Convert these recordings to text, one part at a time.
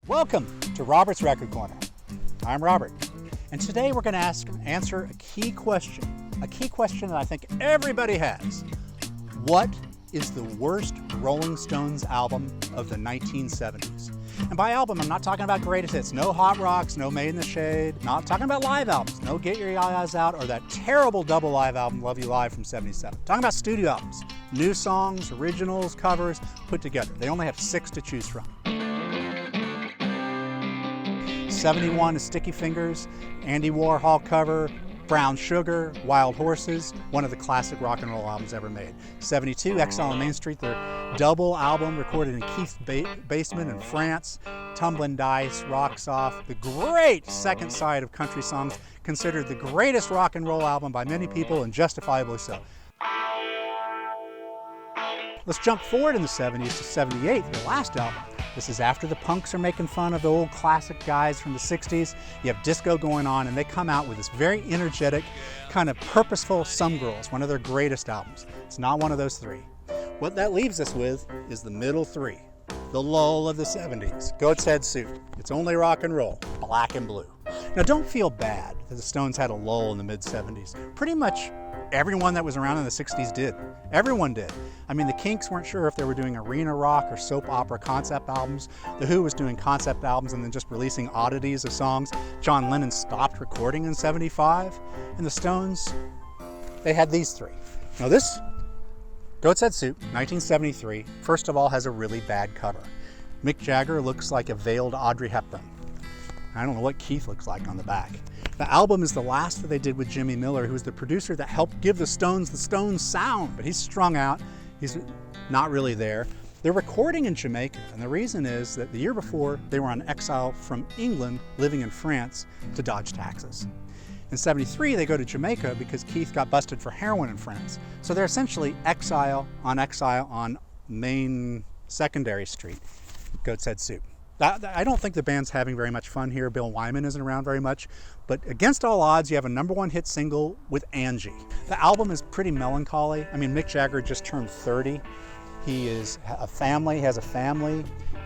Welcome to Robert's Record Corner. I'm Robert, and today we're going to answer a key question that I think everybody has. What is the worst Rolling Stones album of the 1970s? And by album, I'm not talking about greatest hits, no Hot Rocks, no Made in the Shade, not talking about live albums, no Get Your Eyes Out, or that terrible double live album, Love You Live from '77. Talking about studio albums, new songs, originals, covers, put together. They only have 6 to choose from. 71 is Sticky Fingers, Andy Warhol cover, Brown Sugar, Wild Horses, one of the classic rock and roll albums ever made. 72, Exile on Main Street, their double album recorded in Keith's basement in France. Tumbling Dice, Rocks Off, the great second side of country songs, considered the greatest rock and roll album by many people, and justifiably so. Let's jump forward in the 70s to 78, their last album. This is after the punks are making fun of the old classic guys from the 60s. You have disco going on, and they come out with this very energetic, kind of purposeful Some Girls, one of their greatest albums. It's not one of those 3. What that leaves us with is the middle 3, the lull of the 70s. Goat's Head Suit, It's Only Rock and Roll, Black and Blue. Now don't feel bad that the Stones had a lull in the mid-70s. Pretty much everyone that was around in the 60s did. Everyone did. I mean, the Kinks weren't sure if they were doing arena rock or soap opera concept albums. The Who was doing concept albums and then just releasing oddities of songs. John Lennon stopped recording in '75. And the Stones, they had these 3. Now this Goat's Head Suit, 1973, first of all has a really bad cover. Mick Jagger looks like a veiled Audrey Hepburn. I don't know what Keith looks like on the back. The album is the last that they did with Jimmy Miller, who was the producer that helped give the Stones sound, but he's strung out. He's not really there. They're recording in Jamaica, and the reason is that the year before, they were on exile from England, living in France to dodge taxes. In '73, they go to Jamaica because Keith got busted for heroin in France. So they're essentially exile on Main Secondary Street, Goat's Head Suit. I don't think the band's having very much fun here. Bill Wyman isn't around very much. But against all odds, you have a #1 hit single with Angie. The album is pretty melancholy. I mean, Mick Jagger just turned 30. He has a family.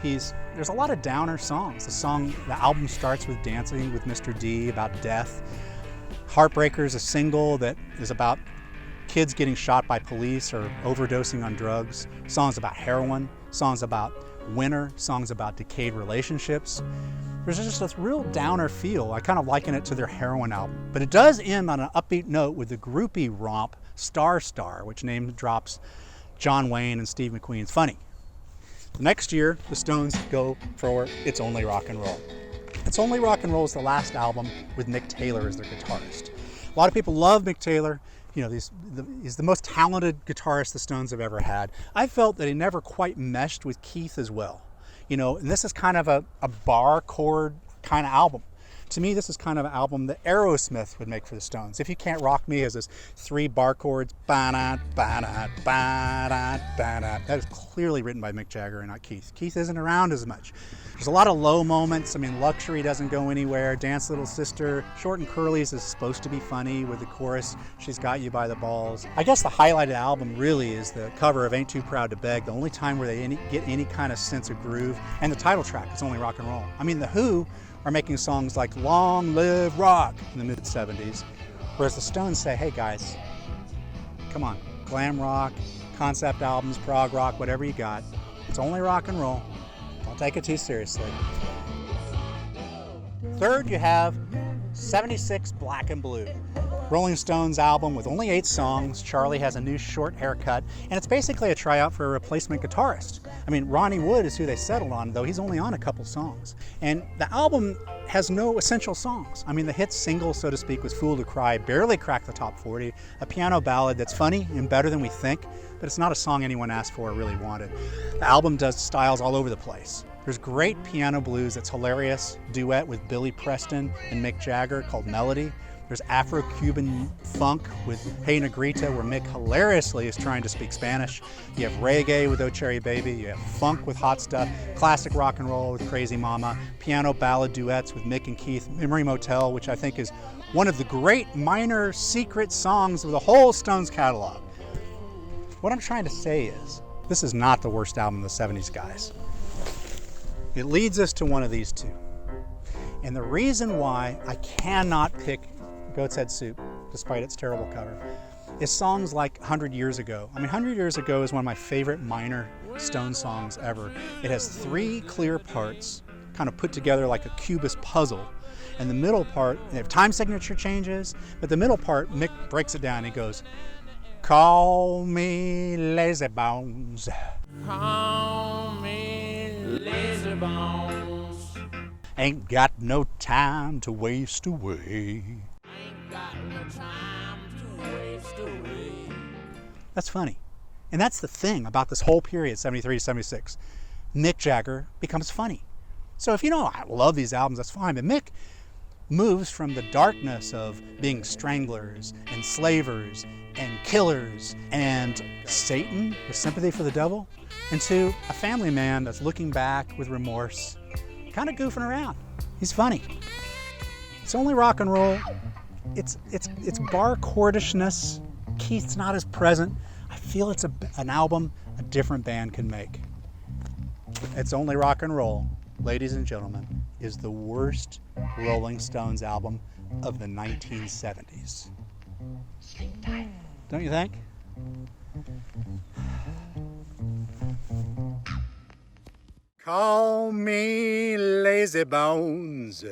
There's a lot of downer songs. The album starts with Dancing with Mr. D about death. Heartbreaker is a single that is about kids getting shot by police or overdosing on drugs. Songs about heroin, songs about winter, songs about decayed relationships. There's just this real downer feel. I kind of liken it to their heroin album. But it does end on an upbeat note with the groupie romp Star Star, which name drops John Wayne and Steve McQueen's Funny. The next year, the Stones go for It's Only Rock and Roll. It's Only Rock and Roll is the last album with Mick Taylor as their guitarist. A lot of people love Mick Taylor. You know, he's the most talented guitarist the Stones have ever had. I felt that he never quite meshed with Keith as well. You know, and this is kind of a bar chord kind of album. To me, this is kind of an album that Aerosmith would make for the Stones. If You Can't Rock Me has this 3 bar chords, ba-da, ba-da, ba-da, ba-da. That is clearly written by Mick Jagger and not Keith. Keith isn't around as much. There's a lot of low moments. I mean, Luxury doesn't go anywhere. Dance Little Sister, Short and Curly's is supposed to be funny with the chorus, She's Got You by the Balls. I guess the highlight of the album really is the cover of Ain't Too Proud to Beg, the only time where they get any kind of sense of groove, and the title track, It's Only Rock and Roll. I mean, the Who are making songs like Long Live Rock in the mid-70s, whereas the Stones say, hey guys, come on, glam rock, concept albums, prog rock, whatever you got, it's only rock and roll. Don't take it too seriously. Third, you have 76 Black and Blue. Rolling Stones album with only 8 songs. Charlie has a new short haircut, and it's basically a tryout for a replacement guitarist. I mean, Ronnie Wood is who they settled on, though he's only on a couple songs. And the album has no essential songs. I mean, the hit single, so to speak, was Fool to Cry, barely cracked the top 40, a piano ballad that's funny and better than we think, but it's not a song anyone asked for or really wanted. The album does styles all over the place. There's great piano blues that's hilarious, duet with Billy Preston and Mick Jagger called Melody. There's Afro-Cuban funk with Hey Negrita, where Mick hilariously is trying to speak Spanish. You have reggae with Oh Cherry Baby. You have funk with Hot Stuff. Classic rock and roll with Crazy Mama. Piano ballad duets with Mick and Keith. Memory Motel, which I think is one of the great minor secret songs of the whole Stones catalog. What I'm trying to say is, this is not the worst album of the 70s, guys. it leads us to one of these two. And the reason why I cannot pick Goat's Head Soup, despite its terrible cover, is songs like 100 Years Ago. I mean, 100 Years Ago is one of my favorite minor Stone songs ever. It has 3 clear parts, kind of put together like a cubist puzzle. And the middle part, they have time signature changes, but the middle part, Mick breaks it down and he goes, call me lazy bones. Call me lazy bones. Ain't got no time to waste away. Ain't got no time to waste away. That's funny. And that's the thing about this whole period, 73 to 76. Mick Jagger becomes funny. So if you know, I love these albums, that's fine, but Mick moves from the darkness of being stranglers and slavers and killers and Satan with sympathy for the devil into a family man that's looking back with remorse, kind of goofing around. He's funny. It's only rock and roll. It's bar chordishness. Keith's not as present. I feel it's an album a different band can make. It's Only Rock and Roll, ladies and gentlemen, is the worst Rolling Stones album of the 1970s. Don't you think? Call me lazy bones.